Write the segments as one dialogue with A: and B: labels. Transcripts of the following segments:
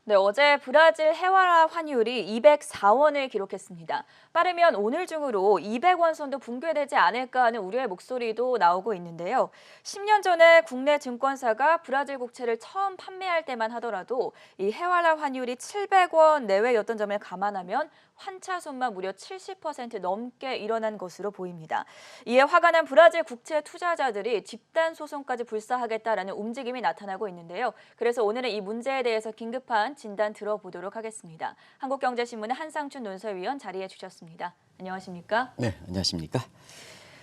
A: 네, 어제 브라질 해와라 환율이 204원을 기록했습니다. 빠르면 오늘 중으로 200원 선도 붕괴되지 않을까 하는 우려의 목소리도 나오고 있는데요. 10년 전에 국내 증권사가 브라질 국채를 처음 판매할 때만 하더라도 이 해와라 환율이 700원 내외였던 점을 감안하면 환차손만 무려 70% 넘게 일어난 것으로 보입니다. 이에 화가 난 브라질 국채 투자자들이 집단 소송까지 불사하겠다라는 움직임이 나타나고 있는데요. 그래서 오늘은 이 문제에 대해서 긴급한 진단 들어보도록 하겠습니다. 한국경제신문의 한상춘 논설위원 자리해 주셨습니다. 안녕하십니까?
B: 네, 안녕하십니까?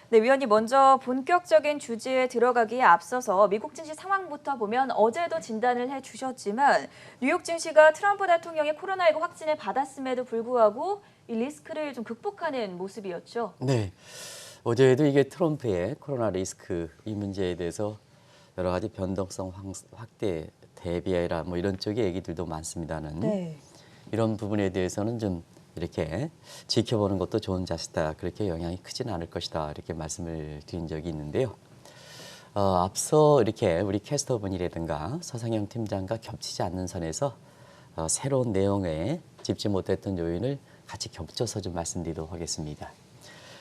A: 네, 위원님 먼저 본격적인 주제에 들어가기에 앞서서 미국 증시 상황부터 보면 어제도 진단을 해주셨지만 뉴욕 증시가 트럼프 대통령이 코로나19 확진을 받았음에도 불구하고 이 리스크를 좀 극복하는 모습이었죠.
B: 네, 어제도 이게 트럼프의 코로나 리스크 이 문제에 대해서 여러 가지 변동성 확대 대비해라 뭐 이런 쪽의 얘기들도 많습니다는
A: 네.
B: 이런 부분에 대해서는 좀 이렇게 지켜보는 것도 좋은 자세다. 그렇게 영향이 크지는 않을 것이다. 이렇게 말씀을 드린 적이 있는데요. 앞서 이렇게 우리 캐스터분이라든가 서상영 팀장과 겹치지 않는 선에서 새로운 내용에 짚지 못했던 요인을 같이 겹쳐서 좀 말씀드리도록 하겠습니다.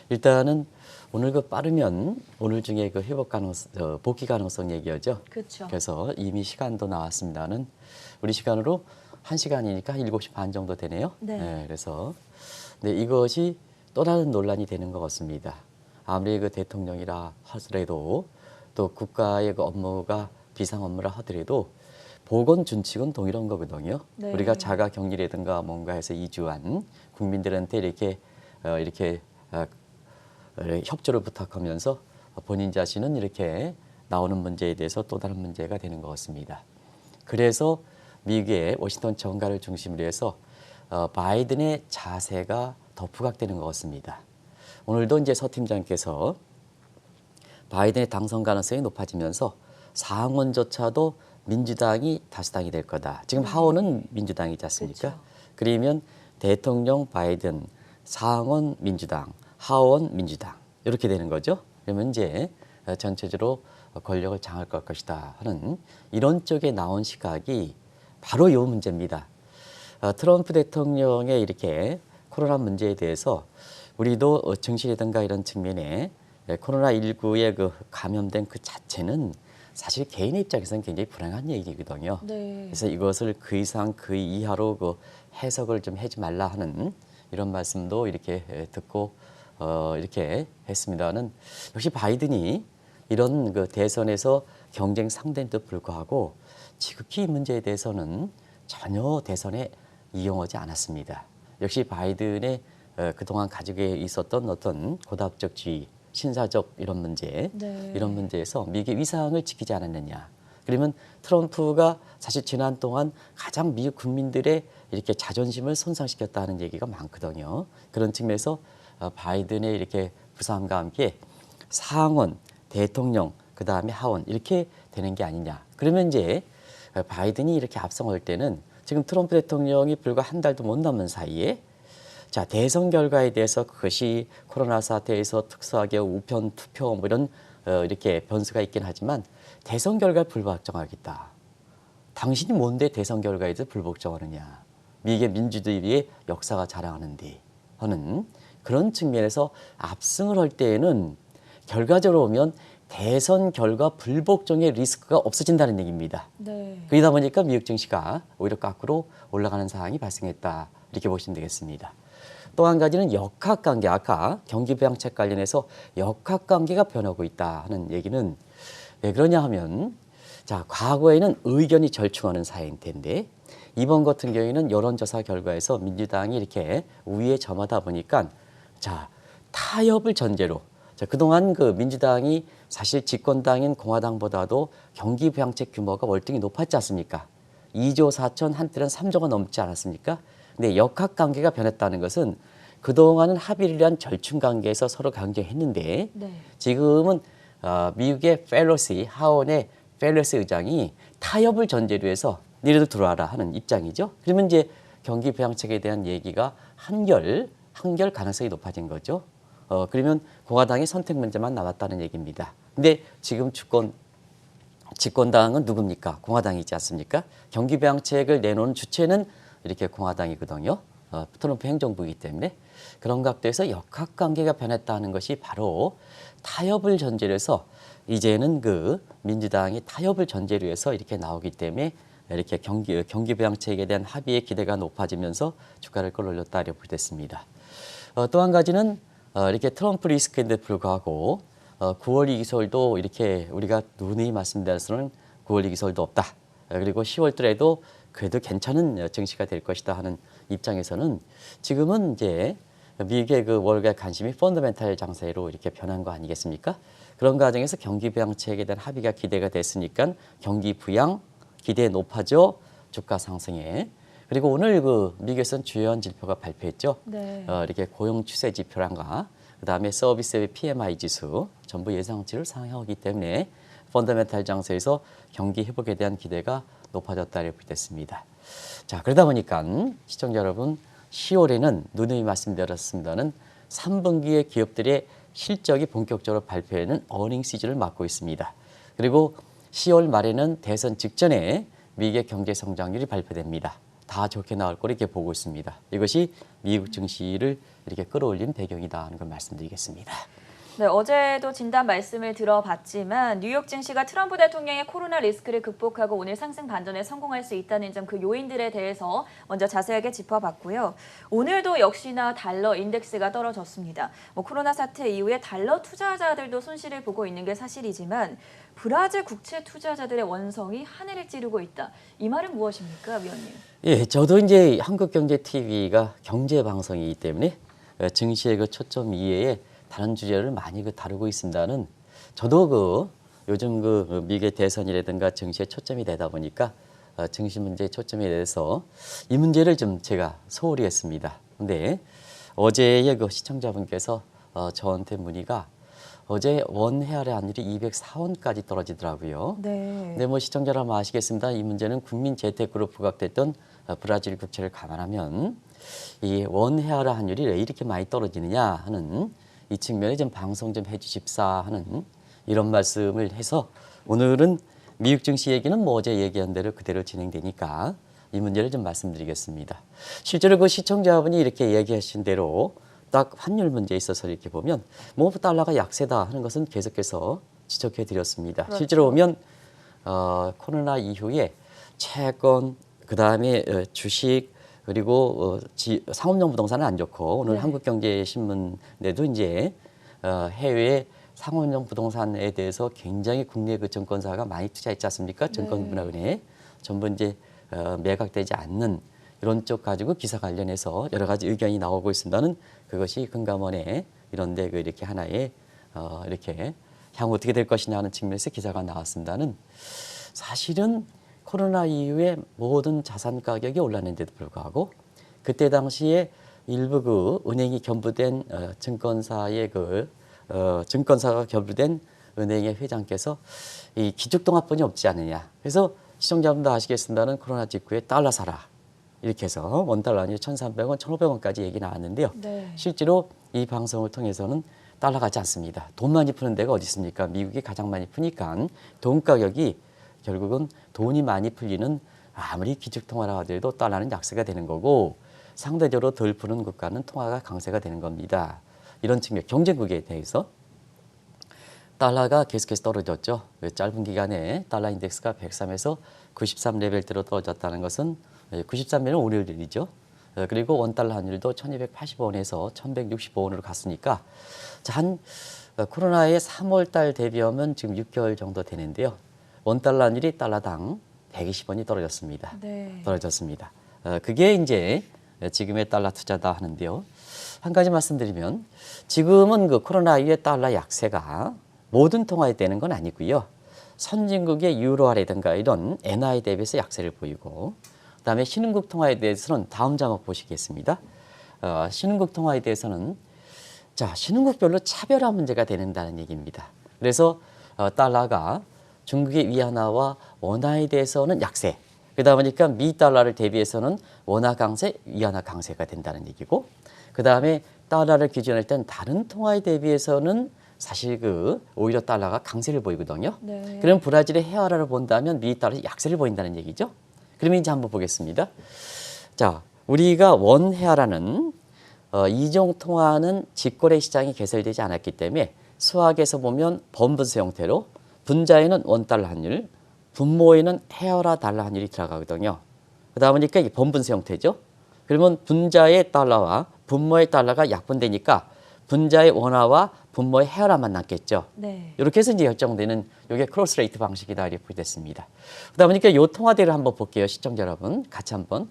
B: 일단은 오늘 빠르면 오늘 중에 회복 가능성, 복귀 가능성 얘기하죠.
A: 그렇죠.
B: 그래서 이미 시간도 나왔습니다는 우리 시간으로 1시간이니까 7시 반 정도 되네요.
A: 네.
B: 그래서 네, 이것이 또 다른 논란이 되는 것 같습니다. 아무리 대통령이라 하더라도 또 국가의 업무가 비상 업무라 하더라도 보건 준칙은 동일한 거거든요.
A: 네.
B: 우리가 자가 격리라든가 뭔가 해서 이주한 국민들한테 이렇게 협조를 부탁하면서 본인 자신은 이렇게 나오는 문제에 대해서 또 다른 문제가 되는 것 같습니다. 그래서 미국의 워싱턴 정가를 중심으로 해서 바이든의 자세가 더 부각되는 것 같습니다. 오늘도 이제 서 팀장께서 바이든의 당선 가능성이 높아지면서 상원조차도 민주당이 다수당이 될 거다. 지금 하원은 민주당이지 않습니까?
A: 그렇죠.
B: 그러면 대통령 바이든, 상원 민주당, 하원 민주당 이렇게 되는 거죠. 그러면 이제 전체적으로 권력을 장악할 것이다 하는 이런 쪽에 나온 시각이 바로 이 문제입니다. 트럼프 대통령의 이렇게 코로나 문제에 대해서 우리도 증시라든가 이런 측면에 코로나19에 감염된 그 자체는 사실 개인의 입장에서는 굉장히 불행한 얘기거든요.
A: 네.
B: 그래서 이것을 그 이상 그 이하로 해석을 좀 하지 말라 하는 이런 말씀도 이렇게 듣고 이렇게 했습니다는 역시 바이든이 이런 대선에서 경쟁 상대인데도 불구하고 지극히 이 문제에 대해서는 전혀 대선에 이용하지 않았습니다. 역시 바이든의 그동안 가지고 있었던 어떤 고답적주의, 신사적 이런 문제,
A: 네.
B: 이런 문제에서 미국의 위상을 지키지 않았느냐. 그러면 트럼프가 사실 지난 동안 가장 미국 국민들의 이렇게 자존심을 손상시켰다는 얘기가 많거든요. 그런 측면에서 바이든의 이렇게 부상과 함께 상원, 대통령, 그 다음에 하원 이렇게 되는 게 아니냐. 그러면 이제 바이든이 이렇게 앞서갈 때는 지금 트럼프 대통령이 불과 한 달도 못 남은 사이에 자, 대선 결과에 대해서 그것이 코로나 사태에서 특수하게 우편 투표 뭐 이런 이렇게 변수가 있긴 하지만 대선 결과를 불복종하겠다. 당신이 뭔데 대선 결과에 대해서 불복종하느냐. 미국의 민주주의의 역사가 자랑하는데 하는 그런 측면에서 압승을 할 때에는 결과적으로 보면 대선 결과 불복종의 리스크가 없어진다는 얘기입니다.
A: 네.
B: 그러다 보니까 미국 증시가 오히려 거꾸로 올라가는 상황이 발생했다. 이렇게 보시면 되겠습니다. 또 한 가지는 역학관계, 아까 경기부양책 관련해서 역학관계가 변하고 있다 하는 얘기는 왜 그러냐 하면 자, 과거에는 의견이 절충하는 사회일 텐데 이번 같은 경우에는 여론조사 결과에서 민주당이 이렇게 우위에 점하다 보니까 자, 타협을 전제로 자, 그동안 민주당이 사실 집권당인 공화당보다도 경기부양책 규모가 월등히 높았지 않습니까? 2조 4천 한때는 3조가 넘지 않았습니까? 근데 역학관계가 변했다는 것은 그동안은 합의를 위한 절충관계에서 서로 경쟁했는데
A: 네.
B: 지금은 미국의 펠로시, 하원의 펠로시 의장이 타협을 전제로 해서 니네들 들어와라 하는 입장이죠. 그러면 이제 경기부양책에 대한 얘기가 한결 가능성이 높아진 거죠. 그러면 공화당의 선택 문제만 남았다는 얘기입니다. 근데 지금 주권 집권당은 누굽니까? 공화당이지 않습니까? 경기 부양책을 내놓은 주체는 이렇게 공화당이거든요. 트럼프 행정부이기 때문에 그런 각도에서 역학관계가 변했다는 것이 바로 타협을 전제로 해서 이제는 그 민주당이 타협을 전제로 해서 이렇게 나오기 때문에 이렇게 경기 부양책에 대한 합의의 기대가 높아지면서 주가를 끌어올렸다 이렇게 보됐습니다. 또 한 가지는 이렇게 트럼프 리스크인데 불구하고 9월 이기설도 이렇게 우리가 누누이 말씀드려서는 9월 이기설도 없다. 그리고 10월 달에도 그래도 괜찮은 증시가 될 것이다 하는 입장에서는 지금은 이제 미국의 그 월가 관심이 펀더멘탈 장세로 이렇게 변한 거 아니겠습니까? 그런 과정에서 경기 부양책에 대한 합의가 기대가 됐으니까 경기 부양 기대 높아져 주가 상승에 그리고 오늘 그 미국에서는 주요한 지표가 발표했죠.
A: 네.
B: 이렇게 고용 추세 지표란가 그다음에 서비스의 PMI 지수 전부 예상치를 상회하기 때문에 펀더멘탈 장세에서 경기 회복에 대한 기대가 높아졌다 이렇게 됐습니다. 자, 그러다 보니까 시청자 여러분 10월에는 누누이 말씀드렸습니다는 3분기의 기업들의 실적이 본격적으로 발표하는 어닝 시즌을 맞고 있습니다. 그리고 10월 말에는 대선 직전에 미국의 경제 성장률이 발표됩니다. 다 좋게 나올 거로 이렇게 보고 있습니다. 이것이 미국 증시를 이렇게 끌어올린 배경이다 하는 걸 말씀드리겠습니다.
A: 네, 어제도 진단 말씀을 들어봤지만 뉴욕 증시가 트럼프 대통령의 코로나 리스크를 극복하고 오늘 상승 반전에 성공할 수 있다는 점 그 요인들에 대해서 먼저 자세하게 짚어봤고요. 오늘도 역시나 달러 인덱스가 떨어졌습니다. 코로나 사태 이후에 달러 투자자들도 손실을 보고 있는 게 사실이지만 브라질 국채 투자자들의 원성이 하늘을 찌르고 있다. 이 말은 무엇입니까, 위원님?
B: 예, 저도 이제 한국경제TV가 경제 방송이기 때문에 증시의 그 초점 이외에 다른 주제를 많이 다루고 있습니다는 저도 그 요즘 그 미국의 대선이라든가 증시에 초점이 되다 보니까 증시 문제에 초점이 돼서 이 문제를 좀 제가 소홀히 했습니다. 근데 어제의 그 시청자분께서 저한테 문의가 어제 원 헤아래 환율이 204원까지 떨어지더라고요.
A: 네.
B: 근데 뭐 시청자 여러분 아시겠습니다. 이 문제는 국민 재테크로 부각됐던 브라질 국채를 감안하면 이 원 헤아래 환율이 왜 이렇게 많이 떨어지느냐 하는 이 측면에 좀 방송 좀 해주십사 하는 이런 말씀을 해서 오늘은 미국 증시 얘기는 뭐 어제 얘기한 대로 그대로 진행되니까 이 문제를 좀 말씀드리겠습니다. 실제로 그 시청자분이 이렇게 얘기하신 대로 딱 환율 문제에 있어서 이렇게 보면 뭐 달러가 약세다 하는 것은 계속해서 지적해 드렸습니다.
A: 그렇죠.
B: 실제로 보면 코로나 이후에 채권 그다음에 주식 그리고 상업용 부동산은 안 좋고 오늘
A: 네.
B: 한국경제신문에도 이제 해외 상업용 부동산에 대해서 굉장히 국내 그 증권사가 많이 투자했지 않습니까? 증권문화은행에 전부 이제 매각되지 않는 이런 쪽 가지고 기사 관련해서 여러 가지 의견이 나오고 있습니다는 그것이 금감원에 이런데 그 이렇게 하나의 이렇게 향후 어떻게 될 것이냐 하는 측면에서 기사가 나왔습니다는 사실은 코로나 이후에 모든 자산 가격이 올랐는데도 불구하고 그때 당시에 일부 그 은행이 겸부된 증권사의 증권사가 겸부된 은행의 회장께서 이 기축통화뿐이 없지 않느냐. 그래서 시청자분도 아시겠습니다는 코로나 직후에 달러 사라. 이렇게 해서 원달러니 1,300원, 1,500원까지 얘기 나왔는데요.
A: 네.
B: 실제로 이 방송을 통해서는 달러 가지 않습니다. 돈 많이 푸는 데가 어디 있습니까? 미국이 가장 많이 푸니까 돈 가격이 결국은 돈이 많이 풀리는 아무리 기축통화라 하더라도 달러는 약세가 되는 거고 상대적으로 덜 푸는 국가는 통화가 강세가 되는 겁니다. 이런 측면 경쟁국에 대해서 달러가 계속해서 떨어졌죠. 짧은 기간에 달러 인덱스가 103에서 93 레벨대로 떨어졌다는 것은 93년은 오늘 일이죠. 그리고 원달러 환율도 1285원에서 1165원으로 갔으니까 한 코로나의 3월 달 대비하면 지금 6개월 정도 되는데요. 원달러 환율이 달러당 120원이 떨어졌습니다.
A: 네.
B: 떨어졌습니다. 그게 이제 지금의 달러 투자다 하는데요. 한 가지 말씀드리면 지금은 그 코로나 이후에 달러 약세가 모든 통화에 되는 건 아니고요. 선진국의 유로화라든가 이런 엔화에 대비해서 약세를 보이고 그다음에 신흥국 통화에 대해서는 다음 자막 보시겠습니다. 신흥국 통화에 대해서는 자 신흥국별로 차별화 문제가 되는다는 얘기입니다. 그래서 달러가 중국의 위안화와 원화에 대해서는 약세. 그러다 보니까 미 달러를 대비해서는 원화 강세, 위안화 강세가 된다는 얘기고 그다음에 달러를 기준할 땐 다른 통화에 대비해서는 사실 오히려 달러가 강세를 보이거든요.
A: 네.
B: 그럼 브라질의 헤아라를 본다면 미 달러의 약세를 보인다는 얘기죠. 그러면 이제 한번 보겠습니다. 자, 우리가 원 헤아라는 이종 통화는 직거래 시장이 개설되지 않았기 때문에 수학에서 보면 번분수 형태로 분자에는 원달러 환율, 분모에는 헤아라 달러 환율이 들어가거든요. 그러다 보니까 이게 번분수 형태죠. 그러면 분자의 달러와 분모의 달러가 약분되니까 분자의 원화와 분모의 헤아라만 남겠죠.
A: 네.
B: 이렇게 해서 이제 결정되는 이게 크로스 레이트 방식이다 이렇게 됐습니다. 그러다 보니까 이 통화대를 한번 볼게요. 시청자 여러분 같이 한번.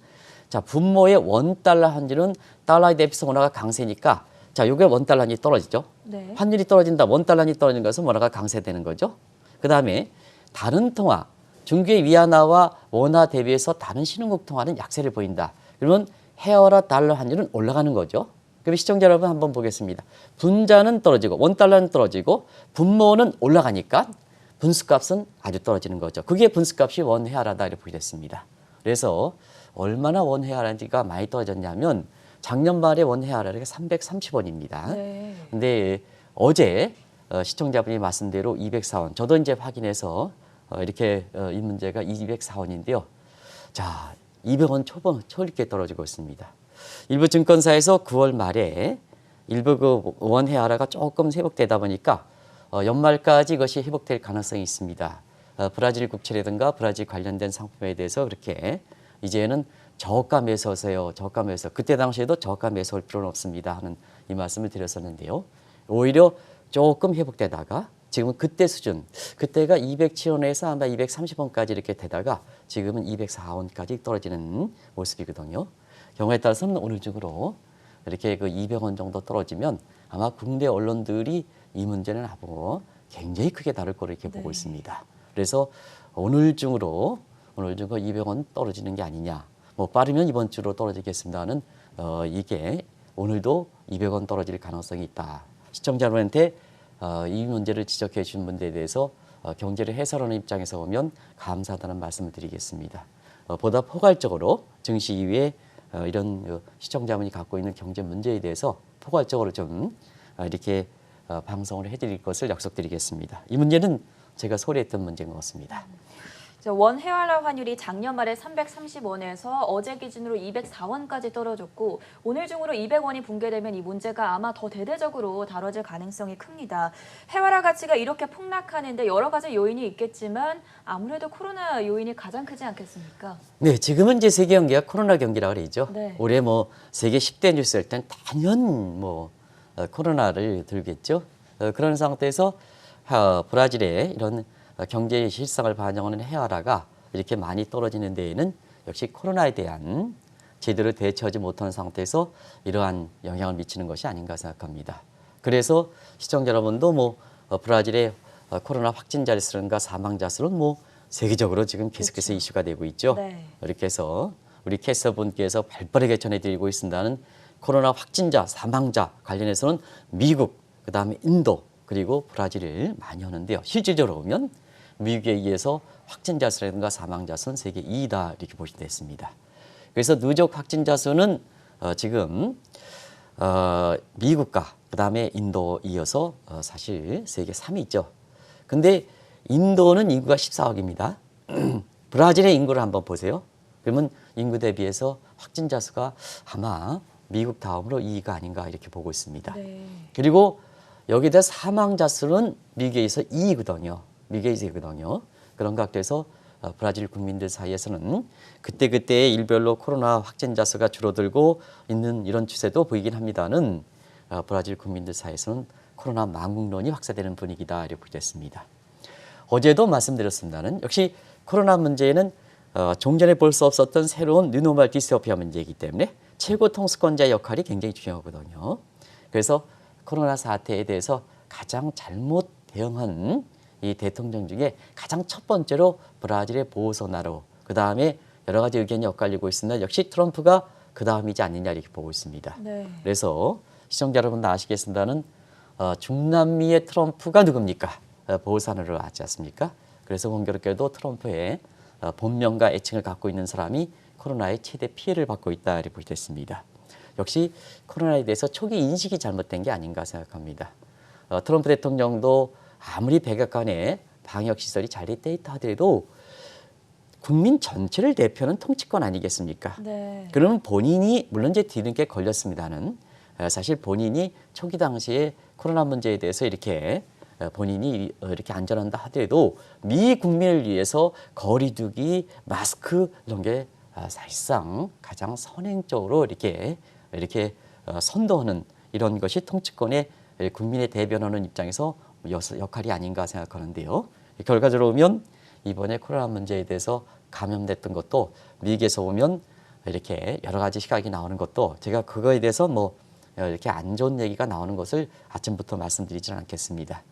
B: 자, 분모의 원달러 환율은 달러에 대비해서 원화가 강세니까 자, 이게 원달러 환율이 떨어지죠.
A: 네.
B: 환율이 떨어진다. 원달러 환율이 떨어진 것은 원화가 강세되는 거죠. 그다음에 다른 통화, 중국의 위안화와 원화 대비해서 다른 신흥국 통화는 약세를 보인다. 그러면 헤어라 달러 환율은 올라가는 거죠. 그럼 시청자 여러분 한번 보겠습니다. 분자는 떨어지고 원달러는 떨어지고 분모는 올라가니까 분수값은 아주 떨어지는 거죠. 그게 분수값이 원헤아라다 이렇게 보게 됐습니다. 그래서 얼마나 원헤아라가 많이 떨어졌냐면 작년 말에 원헤아라가 330원입니다.
A: 네.
B: 근데 어제 시청자분이 말씀대로 204원. 저도 이제 확인해서 이렇게 이 문제가 204원인데요. 자, 200원 초입게 떨어지고 있습니다. 일부 증권사에서 9월 말에 일부 원헤아라가 조금 회복되다 보니까 연말까지 이것이 회복될 가능성이 있습니다. 브라질 국채라든가 브라질 관련된 상품에 대해서 그렇게 이제는 저가 매수하세요. 저가 매수. 그때 당시에도 저가 매수할 필요는 없습니다 하는 이 말씀을 드렸었는데요. 오히려 조금 회복되다가 지금은 그때 수준, 그때가 207원에서 아마 230원까지 이렇게 되다가 지금은 204원까지 떨어지는 모습이거든요. 경우에 따라서는 오늘 중으로 이렇게 200원 정도 떨어지면 아마 국내 언론들이 이 문제는 앞으로 굉장히 크게 다룰 거로 이렇게 보고 있습니다. 그래서 오늘 중으로 200원 떨어지는 게 아니냐. 뭐 빠르면 이번 주로 떨어지겠습니다는 이게 오늘도 200원 떨어질 가능성이 있다. 시청자 여러분한테 이 문제를 지적해 주신 분들에 대해서 경제를 해설하는 입장에서 보면 감사하다는 말씀을 드리겠습니다. 보다 포괄적으로 증시 이후에 이런 시청자분이 갖고 있는 경제 문제에 대해서 포괄적으로 좀 이렇게 방송을 해드릴 것을 약속드리겠습니다. 이 문제는 제가 소리했던 문제인 것 같습니다.
A: 원 헤알라 환율이 작년 말에 330원에서 어제 기준으로 204원까지 떨어졌고 오늘 중으로 200원이 붕괴되면 이 문제가 아마 더 대대적으로 다뤄질 가능성이 큽니다. 헤알라 가치가 이렇게 폭락하는데 여러 가지 요인이 있겠지만 아무래도 코로나 요인이 가장 크지 않겠습니까?
B: 네, 지금은 이제 세계 경기가 코로나 경기라고 그러죠.
A: 네.
B: 올해 뭐 세계 10대 뉴스 할 땐 단연 코로나를 들겠죠. 그런 상태에서 브라질의 이런 경제의 실상을 반영하는 헤아라가 이렇게 많이 떨어지는 데에는 역시 코로나에 대한 제대로 대처하지 못하는 상태에서 이러한 영향을 미치는 것이 아닌가 생각합니다. 그래서 시청자 여러분도 브라질의 코로나 확진자 수라든가 사망자 수는 세계적으로 지금 계속해서
A: 그렇죠.
B: 이슈가 되고 있죠.
A: 네.
B: 이렇게 해서 우리 캐스터분께서 발빠르게 전해드리고 있습니다는 코로나 확진자, 사망자 관련해서는 미국, 그다음에 인도, 그리고 브라질을 많이 하는데요. 실질적으로 보면 미국에 의해서 확진자 수라든가 사망자 수는 세계 2위다 이렇게 보시면 됐습니다. 그래서 누적 확진자 수는 지금 미국과 그다음에 인도 이어서 사실 세계 3위죠. 근데 인도는 인구가 14억입니다. 브라질의 인구를 한번 보세요. 그러면 인구 대비해서 확진자 수가 아마 미국 다음으로 2위가 아닌가 이렇게 보고 있습니다.
A: 네.
B: 그리고 여기다 사망자 수는 미국에서 2위거든요. 미국에서거든요. 그런 각도에서 브라질 국민들 사이에서는 그때그때 일별로 코로나 확진자 수가 줄어들고 있는 이런 추세도 보이긴 합니다는 브라질 국민들 사이에서는 코로나 망국론이 확산되는 분위기다 이렇게 됐습니다. 어제도 말씀드렸습니다는 역시 코로나 문제는 종전에 볼 수 없었던 새로운 뉴노멀 디스토피아 문제이기 때문에 최고 통수권자의 역할이 굉장히 중요하거든요. 그래서 코로나 사태에 대해서 가장 잘못 대응한 이 대통령 중에 가장 첫 번째로 브라질의 보소나로, 그 다음에 여러 가지 의견이 엇갈리고 있으나 역시 트럼프가 그 다음이지 않느냐 이렇게 보고 있습니다.
A: 네.
B: 그래서 시청자 여러분도 아시겠습니다는 중남미의 트럼프가 누굽니까? 보소나로를 아지 않습니까? 그래서 공교롭게도 트럼프의 본명과 애칭을 갖고 있는 사람이 코로나의 최대 피해를 받고 있다 이렇게 보겠습니다. 역시 코로나에 대해서 초기 인식이 잘못된 게 아닌가 생각합니다. 트럼프 대통령도 아무리 백악관에 방역 시설이 잘 돼 있다 하더라도 국민 전체를 대표하는 통치권 아니겠습니까?
A: 네.
B: 그러면 본인이 물론 이제 뒤늦게 걸렸습니다는 사실 본인이 초기 당시에 코로나 문제에 대해서 이렇게 본인이 이렇게 안전한다 하더라도 미 국민을 위해서 거리두기, 마스크 이런 게 사실상 가장 선행적으로 이렇게 선도하는 이런 것이 통치권의 국민의 대변하는 입장에서 역할이 아닌가 생각하는데요. 결과적으로 보면 이번에 코로나 문제에 대해서 감염됐던 것도 미국에서 보면 이렇게 여러 가지 시각이 나오는 것도 제가 그거에 대해서 뭐 이렇게 안 좋은 얘기가 나오는 것을 아침부터 말씀드리지는 않겠습니다.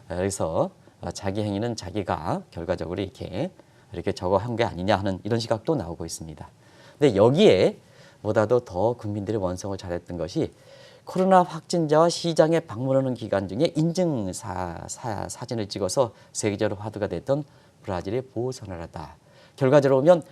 B: 그래서 자기 행위는 자기가 결과적으로 이렇게 저거 한 게 아니냐 하는 이런 시각도 나오고 있습니다. 근데 여기에 보다도 더 국민들의 원성을 잘했던 것이 코로나 확진자와 시장에 방문하는 기간 중에 인증 사진을 찍어서 세계적으로 화두가 됐던 브라질의 보솔소나로다. 결과적으로 보면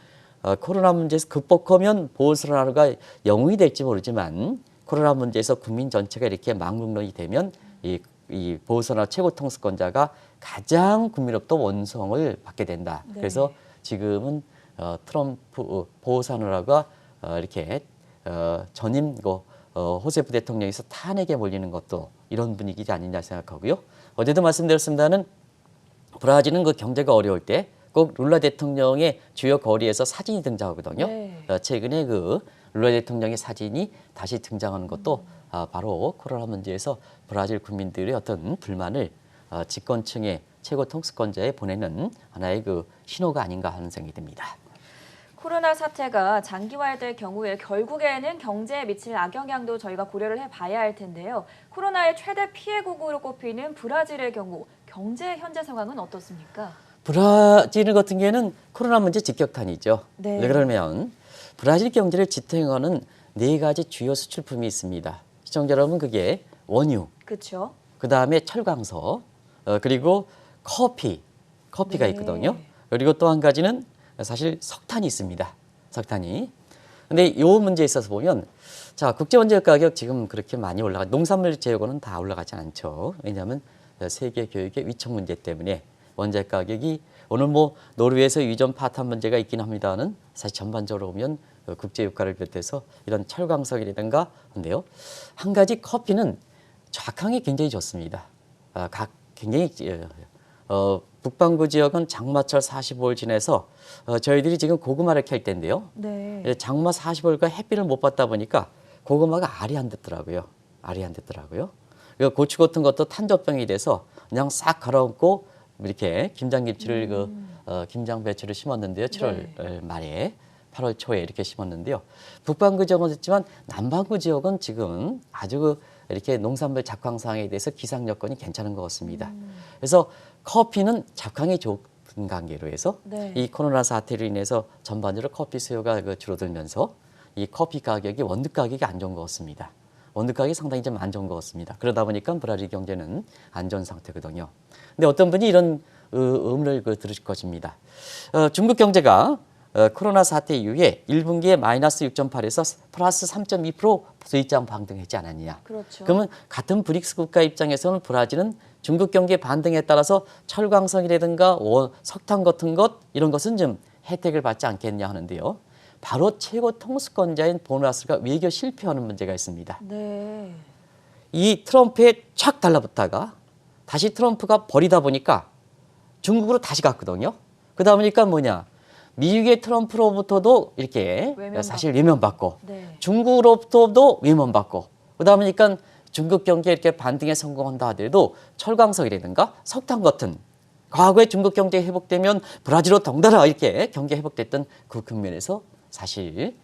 B: 코로나 문제에서 극복하면 보솔소나로가 영웅이 될지 모르지만 코로나 문제에서 국민 전체가 이렇게 망국론이 되면 이 보솔소나로 최고 통수권자가 가장 국민으로부터 원성을 받게 된다.
A: 네.
B: 그래서 지금은 트럼프 보솔소나로가 이렇게 전임 호세프 대통령에서 탄핵에 몰리는 것도 이런 분위기지 아니냐 생각하고요. 어제도 말씀드렸습니다는 브라질은 그 경제가 어려울 때 꼭 룰라 대통령의 주요 거리에서 사진이 등장하거든요.
A: 네.
B: 최근에 그 룰라 대통령의 사진이 다시 등장하는 것도 바로 코로나 문제에서 브라질 국민들의 어떤 불만을 집권층의 최고 통수권자에 보내는 하나의 그 신호가 아닌가 하는 생각이 듭니다.
A: 코로나 사태가 장기화될 경우에 결국에는 경제에 미칠 악영향도 저희가 고려를 해봐야 할 텐데요. 코로나의 최대 피해국으로 꼽히는 브라질의 경우 경제 현재 상황은 어떻습니까?
B: 브라질 같은 경우에는 코로나 문제 직격탄이죠.
A: 네.
B: 왜 그러면 브라질 경제를 지탱하는 4가지 주요 수출품이 있습니다. 시청자 여러분, 그게 원유,
A: 그렇죠.
B: 그다음에 철강서, 그리고 커피가
A: 네.
B: 있거든요. 그리고 또 한 가지는 사실 석탄이 있습니다. 석탄이. 근데 이 문제에 있어서 보면 자, 국제 원재료 가격 지금 그렇게 많이 농산물 재고는 다 올라가지 않죠. 왜냐하면 세계 교육의 위축 문제 때문에 원재 가격이 오늘 뭐 노르웨이에서 유전 파탄 문제가 있긴 합니다는 사실 전반적으로 보면 국제 유가를 비롯해서 이런 철광석이라든가 한데요. 한 가지 커피는 작황이 굉장히 좋습니다. 굉장히 북반구 지역은 장마철 45일 지내서 저희들이 지금 고구마를 캘 때인데요.
A: 네.
B: 장마 45일간 햇빛을 못 받다 보니까 고구마가 알이 안 됐더라고요. 고추 같은 것도 탄저병이 돼서 그냥 싹 갈아엎고 이렇게 김장김치를 김장 배추를 심었는데요. 7월 말에 8월 초에 이렇게 심었는데요. 북반구 지역은 됐지만 남반구 지역은 지금 아주 이렇게 농산물 작황상에 대해서 기상 여건이 괜찮은 것 같습니다. 그래서 커피는 작황이 좋은 관계로 해서 이 코로나 사태로 인해서 전반적으로 커피 수요가 줄어들면서 이 커피 가격이 원두 가격이 안 좋은 것 같습니다. 원두 가격이 상당히 좀 안 좋은 것 같습니다. 그러다 보니까 브라질 경제는 안 좋은 상태거든요. 근데 어떤 분이 이런 의문을 들으실 것입니다. 중국 경제가 코로나 사태 이후에 1분기에 마이너스 6.8에서 플러스 3.2% 수입장 반등했지 않았느냐.
A: 그렇죠.
B: 그러면 같은 브릭스 국가 입장에서는 브라질은 중국 경기 반등에 따라서 철광석이라든가 석탄 같은 것 이런 것은 좀 혜택을 받지 않겠냐 하는데요. 바로 최고 통수권자인 보너스가 외교 실패하는 문제가 있습니다.
A: 네.
B: 이 트럼프에 착 달라붙다가 다시 트럼프가 버리다 보니까 중국으로 다시 갔거든요. 그러다 보니까 뭐냐. 미국의 트럼프로부터도 이렇게 사실 외면받고
A: 네.
B: 중국으로부터도 외면받고 그러다 보니까 중국 경기에 이렇게 반등에 성공한다 하더라도 철광석이라든가 석탄 같은 과거에 중국 경제 회복되면 브라질로 덩달아 이렇게 경기 회복됐던 그 국면에서 사실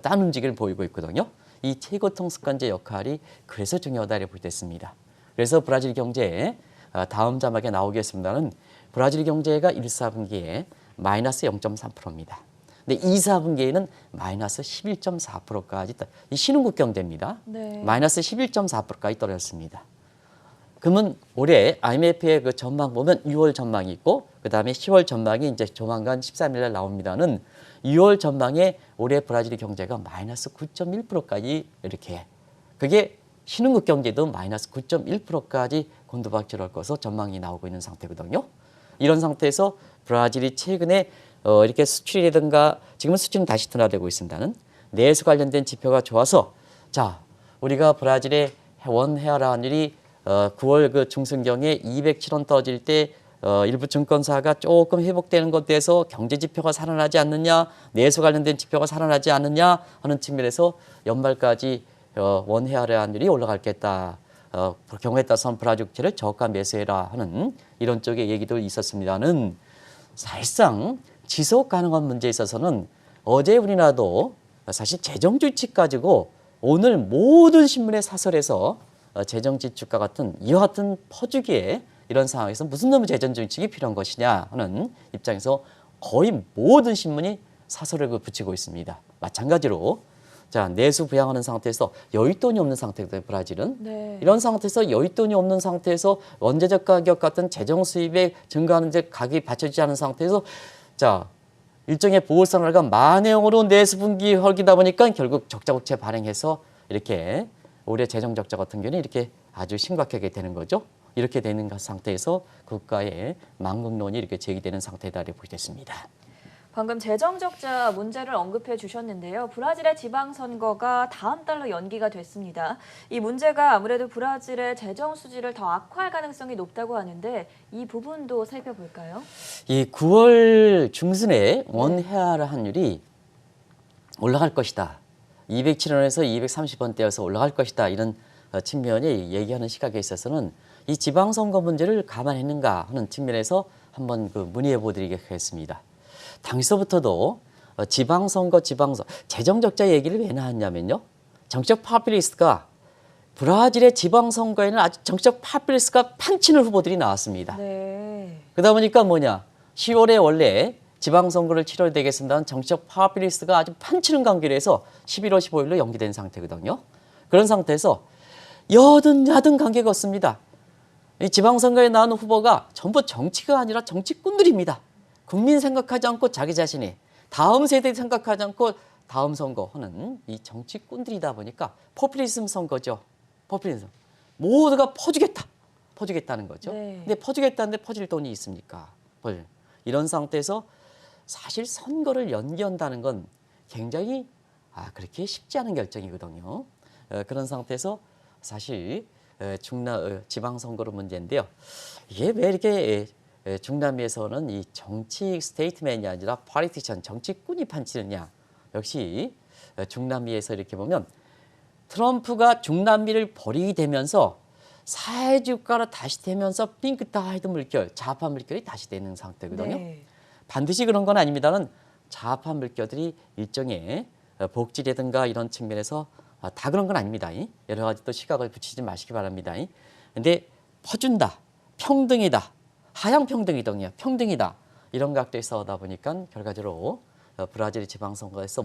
B: 딴 움직임을 보이고 있거든요. 이 최고 통수권자 역할이 그래서 중요하다고 보겠습니다. 그래서 브라질 경제 다음 자막에 나오겠습니다는 브라질 경제가 1, 4분기에 마이너스 0.3%입니다. 근데 2, 4분기에는 마이너스 11.4%까지 이 신흥국 경제입니다.
A: 네.
B: 마이너스 11.4%까지 떨어졌습니다. 그러면 올해 IMF의 그 전망 보면 6월 전망이 있고 그다음에 10월 전망이 이제 조만간 13일 날 나옵니다는 6월 전망에 올해 브라질 경제가 마이너스 9.1%까지 이렇게 그게 신흥국 경제도 마이너스 9.1%까지 곤두박질할 것으로 전망이 나오고 있는 상태거든요. 이런 상태에서 브라질이 최근에 이렇게 수출이라든가 지금은 수출은 다시 둔화되고 있습니다는 내수 관련된 지표가 좋아서 자 우리가 브라질의 원 헤아라 환율이 9월 그 중순경에 207원 떨어질 때 일부 증권사가 조금 회복되는 것에 대해서 경제 지표가 살아나지 않느냐, 내수 관련된 지표가 살아나지 않느냐 하는 측면에서 연말까지 원 헤아라 환율이 올라갈 겠다. 경우에 따라서는 브라질 국채를 저가 매수해라 하는 이런 쪽의 얘기도 있었습니다는 사실상 지속 가능한 문제에 있어서는 어제 우리나라도 사실 재정 주칙 가지고 오늘 모든 신문의 사설에서 재정 지축과 같은 이와 같은 퍼주기에 이런 상황에서 무슨 놈의 재정 정책이 필요한 것이냐 하는 입장에서 거의 모든 신문이 사설을 붙이고 있습니다. 마찬가지로 자 내수 부양하는 상태에서 여윳돈이 없는 상태거든요. 브라질은.
A: 네.
B: 이런 상태에서 여윳돈이 없는 상태에서 원재적 가격 같은 재정 수입에 증가하는 데 가격이 받쳐지지 않은 상태에서 자 일종의 보호선언과 만행으로 내수 분기 헐기다 보니까 결국 적자 국채 발행해서 이렇게 올해 재정 적자 같은 경우는 이렇게 아주 심각하게 되는 거죠. 이렇게 되는 상태에서 국가의 망국론이 이렇게 제기되는 상태다 이렇게 보겠습니다.
A: 방금 재정 적자 문제를 언급해 주셨는데요. 브라질의 지방선거가 다음 달로 연기가 됐습니다. 이 문제가 아무래도 브라질의 재정 수지를 더 악화할 가능성이 높다고 하는데 이 부분도 살펴볼까요?
B: 이 9월 중순에 원 헤아라 환율이 올라갈 것이다. 207원에서 230원대여서 올라갈 것이다. 이런 측면이 얘기하는 시각에 있어서는 이 지방선거 문제를 감안했는가 하는 측면에서 한번 문의해 보드리겠습니다. 당시서부터도 지방선거, 재정적자 얘기를 왜 나왔냐면요. 정책 파퓰리스트가 브라질의 지방선거에는 아주 정책 파퓰리스트가 판치는 후보들이 나왔습니다.
A: 네.
B: 그러다 보니까 뭐냐. 10월에 원래 지방선거를 치러야 되겠습니다는 정책 파퓰리스트가 아주 판치는 관계로 해서 11월 15일로 연기된 상태거든요. 그런 상태에서 여든 야든 관계가 없습니다. 이 지방선거에 나오는 후보가 전부 정치가 아니라 정치꾼들입니다. 국민 생각하지 않고 자기 자신이 다음 세대 생각하지 않고 다음 선거 하는 이 정치꾼들이다 보니까 포퓰리즘 선거죠. 포퓰리즘. 모두가 퍼주겠다는 거죠.
A: 네.
B: 근데 퍼주겠다는데 퍼질 돈이 있습니까? 이런 상태에서 사실 선거를 연기한다는 건 굉장히 그렇게 쉽지 않은 결정이거든요. 그런 상태에서 사실 지방선거로 문제인데요. 이게 왜 이렇게 중남미에서는 이 정치 스테이트맨이 아니라 폴리티션, 정치꾼이 판치느냐. 역시 중남미에서 이렇게 보면 트럼프가 중남미를 버리게 되면서 사회주가로 다시 되면서 핑크타이드 물결, 좌파 물결이 다시 되는 상태거든요.
A: 네.
B: 반드시 그런 건 아닙니다는 좌파 물결들이 일종의 복지라든가 이런 측면에서 다 그런 건 아닙니다. 여러 가지 또 시각을 붙이지 마시기 바랍니다. 근데 퍼준다, 평등이다, 하향평등이동이야, 평등이다 이런 각도에 싸우다 보니까 결과적으로 브라질 지방선거에서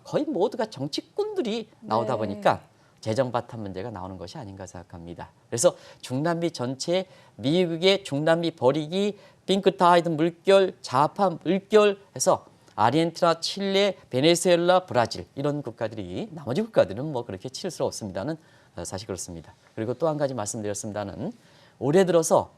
B: 거의 모두가 정치꾼들이 나오다 보니까 재정 바탕 문제가 나오는 것이 아닌가 생각합니다. 그래서 중남미 전체 미국의 중남미 버리기, 핑크타이드 물결, 좌파 물결 해서 아르헨티나, 칠레, 베네수엘라, 브라질 이런 국가들이 나머지 국가들은 뭐 그렇게 치를 수 없습니다는 사실 그렇습니다. 그리고 또 한 가지 말씀드렸습니다는 올해 들어서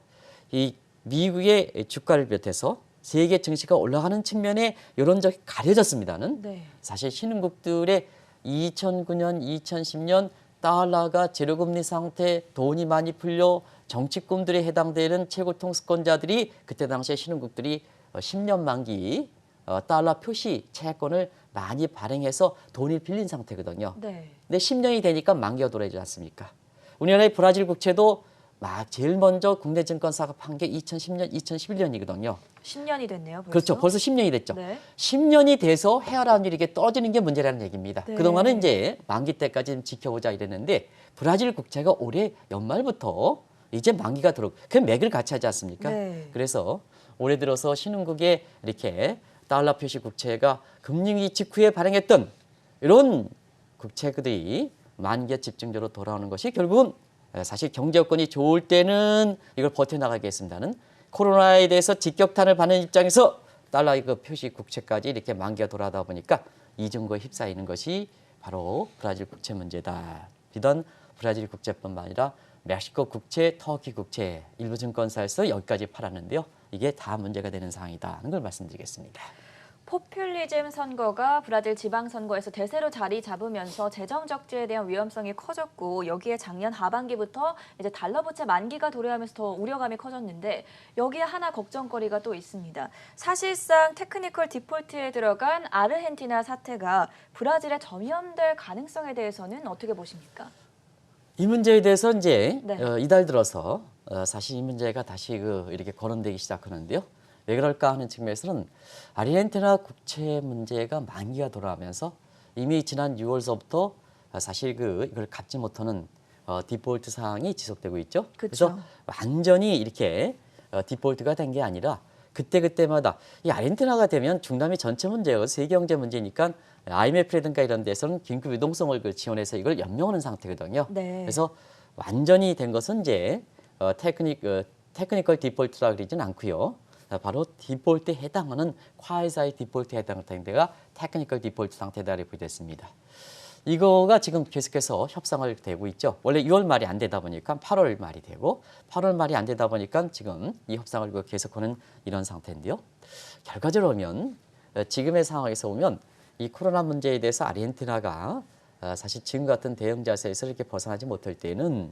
B: 이 미국의 주가를 비롯해서 세계 증시가 올라가는 측면에 이런 적이 가려졌습니다는
A: 네.
B: 사실 신흥국들의 2009년, 2010년 달러가 제로금리 상태, 돈이 많이 풀려 정치꾼들에 해당되는 최고 통수권자들이 그때 당시에 신흥국들이 10년 만기 달러 표시 채권을 많이 발행해서 돈을 빌린 상태거든요.
A: 네.
B: 근데 10년이 되니까 만기가 돌아오지 않습니까? 우리나라의 브라질 국채도 제일 먼저 국내 증권사가 판 게 2010년, 2011년이거든요.
A: 10년이 됐네요. 벌써.
B: 그렇죠. 벌써 10년이 됐죠.
A: 네.
B: 10년이 돼서 헤아라 환율이 이게 떨어지는 게 문제라는 얘기입니다.
A: 네.
B: 그동안은 이제 만기 때까지 좀 지켜보자 이랬는데 브라질 국채가 올해 연말부터 이제 만기가 들어오고 그 맥을 같이 하지 않습니까?
A: 네.
B: 그래서 올해 들어서 신흥국의 이렇게 달러 표시 국채가 금융위 직후에 발행했던 이런 국채들이 만기에 집중적으로 돌아오는 것이 결국은 사실 경제 여건이 좋을 때는 이걸 버텨나가겠습니다는 코로나에 대해서 직격탄을 받는 입장에서 달러 그 표시 국채까지 이렇게 만기가 돌아다 보니까 이 정도에 휩싸이는 것이 바로 브라질 국채 문제다. 이런 브라질 국채뿐만 아니라 멕시코 국채, 터키 국채, 일부 증권사에서 여기까지 팔았는데요. 이게 다 문제가 되는 상황이다 하는 걸 말씀드리겠습니다.
A: 포퓰리즘 선거가 브라질 지방선거에서 대세로 자리 잡으면서 재정 적자에 대한 위험성이 커졌고 여기에 작년 하반기부터 이제 달러 부채 만기가 도래하면서 더 우려감이 커졌는데 여기에 하나 걱정거리가 또 있습니다. 사실상 테크니컬 디폴트에 들어간 아르헨티나 사태가 브라질에 전염될 가능성에 대해서는 어떻게 보십니까?
B: 이 문제에 대해서 이제
A: 네.
B: 이달 들어서 사실 이 문제가 다시 이렇게 거론되기 시작하는데요. 왜 그럴까 하는 측면에서는 아르헨티나 국채 문제가 만기가 돌아오면서 이미 지난 6월서부터 사실 이걸 갚지 못하는 디폴트 사항이 지속되고 있죠.
A: 그쵸.
B: 그래서 완전히 이렇게 디폴트가 된 게 아니라 그때마다 이 아르헨티나가 되면 중남미 전체 문제고 세계 경제 문제니까 IMF라든가 이런 데서는 긴급 유동성을 지원해서 이걸 연명하는 상태거든요.
A: 네.
B: 그래서 완전히 된 것은 이제 테크니컬 디폴트라 그러진 않고요. 바로 디폴트에 해당하는 콰이사이 디폴트에 해당하는 데가 테크니컬 디폴트 상태다 이렇게 됐습니다. 이거가 지금 계속해서 협상을 되고 있죠. 원래 6월 말이 안 되다 보니까 8월 말이 되고 8월 말이 안 되다 보니까 지금 이 협상을 계속하는 이런 상태인데요. 결과적으로 보면 지금의 상황에서 보면 이 코로나 문제에 대해서 아르헨티나가 사실 지금 같은 대응 자세에서 이렇게 벗어나지 못할 때는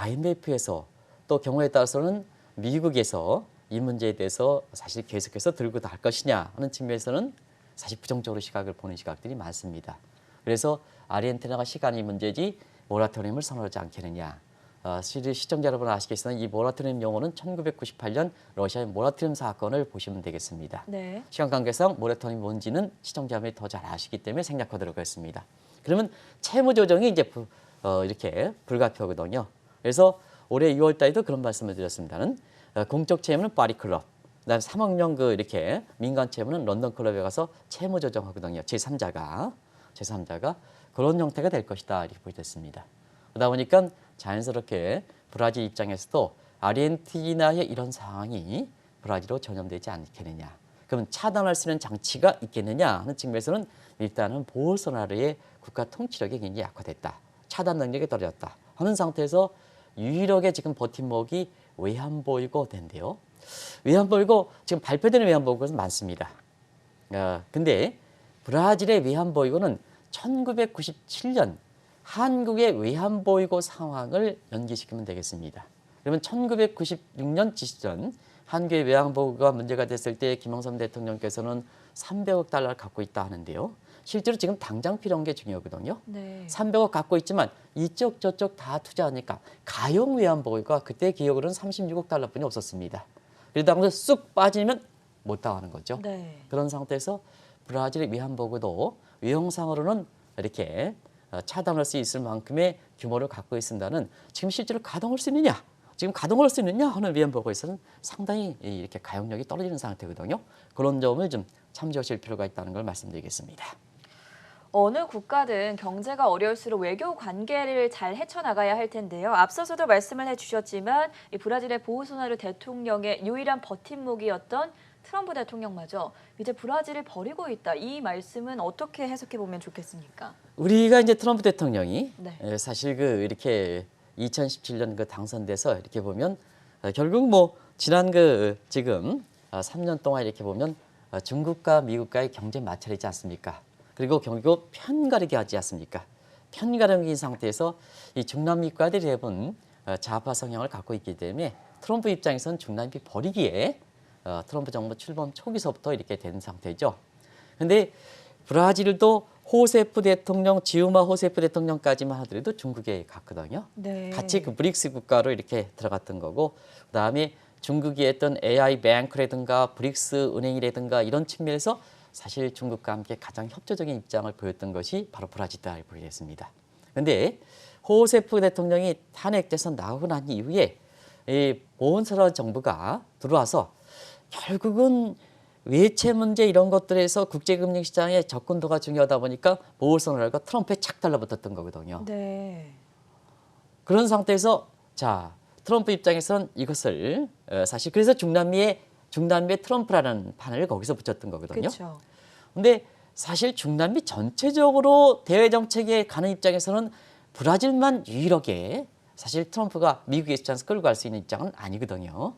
B: IMF에서 또 경우에 따라서는 미국에서 이 문제에 대해서 사실 계속해서 들고 갈 것이냐 하는 측면에서는 사실 부정적으로 시각을 보는 시각들이 많습니다. 그래서 아르헨티나가 시간이 문제지 모라토리움을 선언하지 않겠느냐. 시청자 여러분 아시겠지만 이 모라토리움 용어는 1998년 러시아의 모라토리움 사건을 보시면 되겠습니다.
A: 네.
B: 시간 관계상 모라토리움이 뭔지는 시청자분이 더 잘 아시기 때문에 생략하도록 하겠습니다. 그러면 채무 조정이 이제 이렇게 불가피하거든요. 그래서 올해 2월 달에도 그런 말씀을 드렸습니다는 공적 채무는 파리클럽, 그다음 3억 명 이렇게 민간 채무는 런던 클럽에 가서 채무 조정하거든요. 제3자가 그런 형태가 될 것이다 이렇게 보여졌습니다. 그러다 보니까 자연스럽게 브라질 입장에서도 아르헨티나의 이런 상황이 브라질로 전염되지 않겠느냐. 그러면 차단할 수 있는 장치가 있겠느냐 하는 측면에서는 일단은 보울소나로의 국가 통치력이 굉장히 약화됐다. 차단 능력이 떨어졌다 하는 상태에서 유일하게 지금 버팀목이 외환보유고 된대요. 외환보유고 지금 발표되는 외환보유고는 많습니다. 근데 브라질의 외환보유고는 1997년 한국의 외환보유고 상황을 연기시키면 되겠습니다. 그러면 1996년 지시전 한국의 외환보유고가 문제가 됐을 때 김영삼 대통령께서는 300억 달러를 갖고 있다 하는데요. 실제로 지금 당장 필요한 게 중요하거든요.
A: 네.
B: 300억 갖고 있지만 이쪽 저쪽 다 투자하니까 가용 외환보유고가 그때 기억으로는 36억 달러뿐이 없었습니다. 그러다 보면 쑥 빠지면 못 당하는 거죠.
A: 네.
B: 그런 상태에서 브라질의 외환보유고도 외형상으로는 이렇게 차단할 수 있을 만큼의 규모를 갖고 있습니다는 지금 실제로 가동할 수 있느냐? 지금 가동할 수 있느냐 하는 외환보유고에서는 상당히 이렇게 가용력이 떨어지는 상태거든요. 그런 점을 좀 참조하실 필요가 있다는 걸 말씀드리겠습니다.
A: 어느 국가든 경제가 어려울수록 외교 관계를 잘 헤쳐나가야 할 텐데요. 앞서서도 말씀을 해주셨지만 이 브라질의 보우소나루 대통령의 유일한 버팀목이었던 트럼프 대통령마저 이제 브라질을 버리고 있다. 이 말씀은 어떻게 해석해 보면 좋겠습니까?
B: 우리가 이제 트럼프 대통령이
A: 네.
B: 사실 이렇게 2017년 당선돼서 이렇게 보면 결국 지난 지금 3년 동안 이렇게 보면 중국과 미국과의 경제 마찰이지 않습니까? 그리고 결국 편가르기 하지 않습니까? 편가르기 상태에서 이 중남미과들이 대부분 좌파 성향을 갖고 있기 때문에 트럼프 입장에서는 중남미 버리기에 트럼프 정부 출범 초기서부터 이렇게 된 상태죠. 그런데 브라질도 호세프 대통령, 지우마 호세프 대통령까지만 하더라도 중국에 갔거든요.
A: 네.
B: 같이 브릭스 국가로 이렇게 들어갔던 거고, 그다음에 중국이 했던 AI 뱅크라든가 브릭스 은행이라든가 이런 측면에서 사실 중국과 함께 가장 협조적인 입장을 보였던 것이 바로 브라질이라 보이겠습니다. 그런데 호세프 대통령이 탄핵돼서 나오고 난 이후에 이 보온스러운 정부가 들어와서 결국은 외채 문제 이런 것들에서 국제금융시장의 접근도가 중요하다 보니까 보울소나로가 트럼프에 착 달라붙었던 거거든요.
A: 네.
B: 그런 상태에서 자 트럼프 입장에서는 이것을 사실 그래서 중남미의 트럼프라는 판을 거기서 붙였던 거거든요.
A: 그렇죠.
B: 근데 사실 중남미 전체적으로 대외 정책에 가는 입장에서는 브라질만 유일하게 사실 트럼프가 미국의 입장에서 끌고 갈 수 있는 입장은 아니거든요.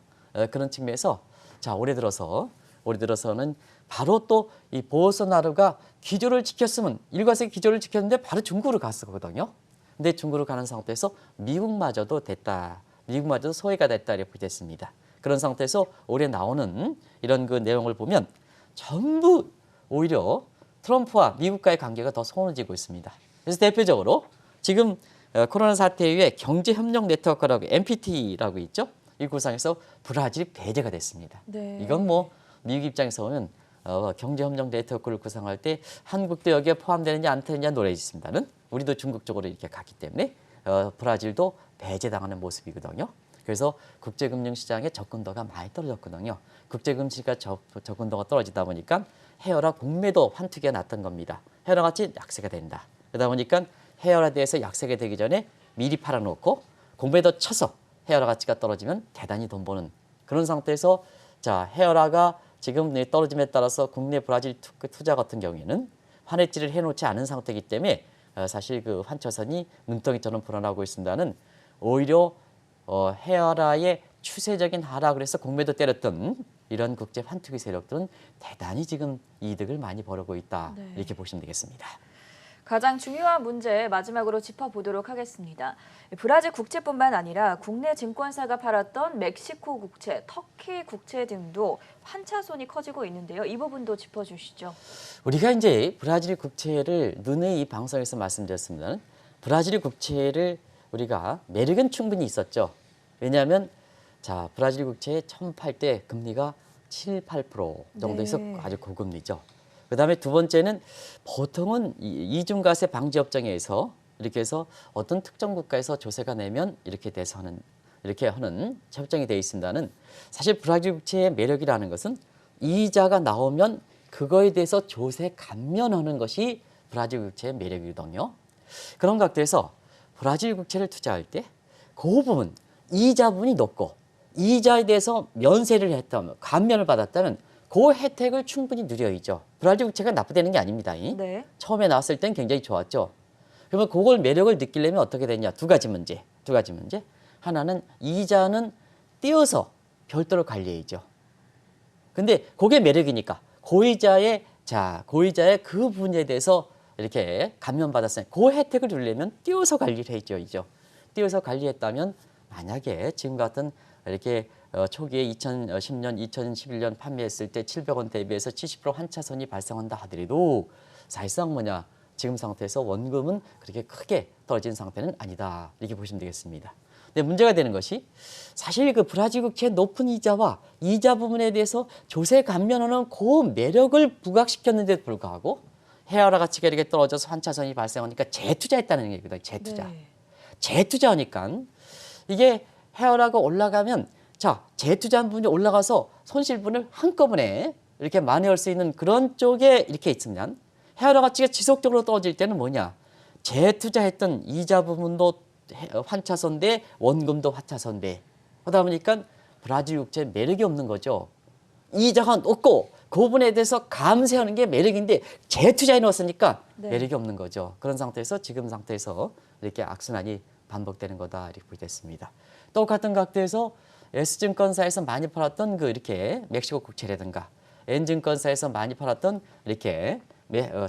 B: 그런 측면에서 자 올해 들어서는 바로 또 이 보소나루가 기조를 지켰으면 일관성 기조를 지켰는데 바로 중국으로 갔었거든요. 근데 중국으로 가는 상태에서 미국마저도 됐다. 미국마저도 소외가 됐다 이렇게 됐습니다. 그런 상태에서 올해 나오는 이런 그 내용을 보면 전부 오히려 트럼프와 미국과의 관계가 더 소원해지고 있습니다. 그래서 대표적으로 지금 코로나 사태 이후에 경제협력 네트워크라고 NPT라고 있죠. 이 구상에서 브라질이 배제가 됐습니다.
A: 네.
B: 이건 뭐 미국 입장에서 보면 경제협력 네트워크를 구성할 때 한국도 여기에 포함되느냐 안 되느냐 논란이 있습니다는 우리도 중국 쪽으로 이렇게 갔기 때문에 브라질도 배제당하는 모습이거든요. 그래서 국제금융시장의 접근도가 많이 떨어졌거든요. 국제금융시장 접근도가 떨어지다 보니까 헤어라 공매도 환투기가 났던 겁니다. 헤어라 같이 약세가 된다. 그러다 보니까 헤어라 대해서 약세가 되기 전에 미리 팔아놓고 공매도 쳐서 헤어라 가치가 떨어지면 대단히 돈 버는 그런 상태에서 자 헤어라가 지금 떨어짐에 따라서 국내 브라질 투자 같은 경우에는 환해지를 해놓지 않은 상태이기 때문에 사실 그 환차선이 눈덩이처럼 불어나고 있습니다는 오히려 헤어라의 추세적인 하락을 해서 공매도 때렸던 이런 국제 환투기 세력들은 대단히 지금 이득을 많이 벌고 있다.
A: 네.
B: 이렇게 보시면 되겠습니다.
A: 가장 중요한 문제 마지막으로 짚어보도록 하겠습니다. 브라질 국채뿐만 아니라 국내 증권사가 팔았던 멕시코 국채, 터키 국채 등도 환차손이 커지고 있는데요. 이 부분도 짚어주시죠.
B: 우리가 이제 브라질 국채를 눈의 이 방송에서 말씀드렸습니다는 브라질 국채를 우리가 매력은 충분히 있었죠. 왜냐하면 자 브라질 국채 처음 팔 때 금리가 7, 8% 정도에서
A: 네.
B: 아주 고금리죠. 그다음에 두 번째는 보통은 이중과세 방지 협정에서 이렇게 해서 어떤 특정 국가에서 조세가 내면 이렇게 돼서 이렇게 하는 협정이 되어 있습니다는 사실 브라질 국채의 매력이라는 것은 이자가 나오면 그거에 대해서 조세 감면하는 것이 브라질 국채의 매력이거든요. 그런 각도에서 브라질 국채를 투자할 때 그 부분 이자 부분이 높고 이자에 대해서 면세를 했다면 감면을 받았다면 그 혜택을 충분히 누려야죠. 브라질 국채가 나쁘다는 게 아닙니다.
A: 네.
B: 처음에 나왔을 땐 굉장히 좋았죠. 그러면 그걸 매력을 느끼려면 어떻게 되냐? 두 가지 문제. 하나는 이자는 띄어서 별도로 관리해야죠. 근데 그게 매력이니까 고이자의 그 부분에 대해서 이렇게 감면받았으니 그 혜택을 누리려면 띄어서 관리를 해줘야죠. 띄어서 관리했다면 만약에 지금 같은 이렇게 초기에 2010년, 2011년 판매했을 때 700원 대비해서 70% 환차손이 발생한다 하더라도 사실상 지금 상태에서 원금은 그렇게 크게 떨어진 상태는 아니다. 이렇게 보시면 되겠습니다. 근데 문제가 되는 것이 사실 그 브라질 국채의 높은 이자와 이자 부분에 대해서 조세 감면하는 그 매력을 부각시켰는데도 불구하고 헤어라 가치가 이렇게 떨어져서 환차손이 발생하니까 재투자했다는 얘기거든요. 재투자.
A: 네.
B: 재투자하니까 이게 헤어라가 올라가면 자 재투자한 부분이 올라가서 손실분을 한꺼번에 이렇게 만회할 수 있는 그런 쪽에 이렇게 있으면 헤어라 가치가 지속적으로 떨어질 때는 뭐냐 재투자했던 이자 부분도 환차손대 원금도 환차손대 하다 보니까 브라질 국채 매력이 없는 거죠. 이자가 높고 그 부분에 대해서 감세하는 게 매력인데 재투자해 놓았으니까
A: 네.
B: 매력이 없는 거죠. 그런 상태에서 지금 상태에서 이렇게 악순환이 반복되는 거다 이렇게 보겠습니다. 똑같은 각도에서 S증권사에서 많이 팔았던 그 이렇게 멕시코 국채라든가 N증권사에서 많이 팔았던 이렇게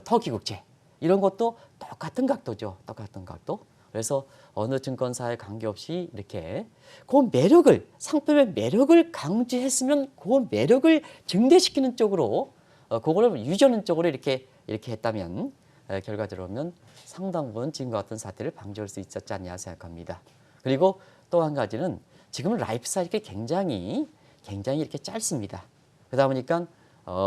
B: 터키 국채 이런 것도 똑같은 각도죠. 똑같은 각도. 그래서 어느 증권사에 관계없이 이렇게 그 매력을 상품의 매력을 강조했으면 그 매력을 증대시키는 쪽으로 그거를 유지하는 쪽으로 이렇게 했다면 결과적으로 보면 상당 부분 지금과 같은 사태를 방지할 수 있었지 않냐 생각합니다. 그리고 또 한 가지는 지금은 라이프 사이클이 굉장히 이렇게 짧습니다. 그러다 보니까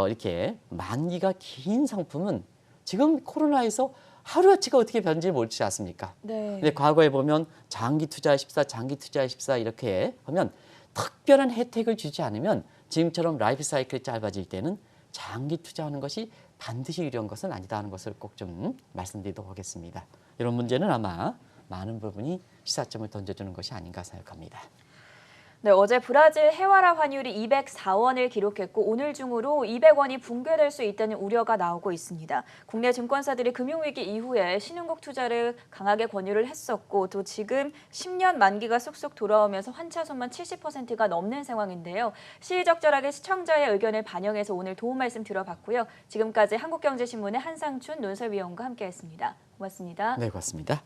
B: 이렇게 만기가 긴 상품은 지금 코로나에서 하루아치가 어떻게 변질지 모르지 않습니까?
A: 네.
B: 근데 과거에 보면 장기 투자에14 이렇게 하면 특별한 혜택을 주지 않으면 지금처럼 라이프 사이클이 짧아질 때는 장기 투자하는 것이 반드시 이런 것은 아니다 하는 것을 꼭 좀 말씀드리도록 하겠습니다. 이런 문제는 아마 많은 부분이 시사점을 던져주는 것이 아닌가 생각합니다.
A: 네, 어제 브라질 헤와라 환율이 204원을 기록했고 오늘 중으로 200원이 붕괴될 수 있다는 우려가 나오고 있습니다. 국내 증권사들이 금융위기 이후에 신흥국 투자를 강하게 권유를 했었고 또 지금 10년 만기가 쏙쏙 돌아오면서 환차손만 70%가 넘는 상황인데요. 시의적절하게 시청자의 의견을 반영해서 오늘 도움 말씀 들어봤고요. 지금까지 한국경제신문의 한상춘 논설위원과 함께했습니다. 고맙습니다.
B: 네, 고맙습니다.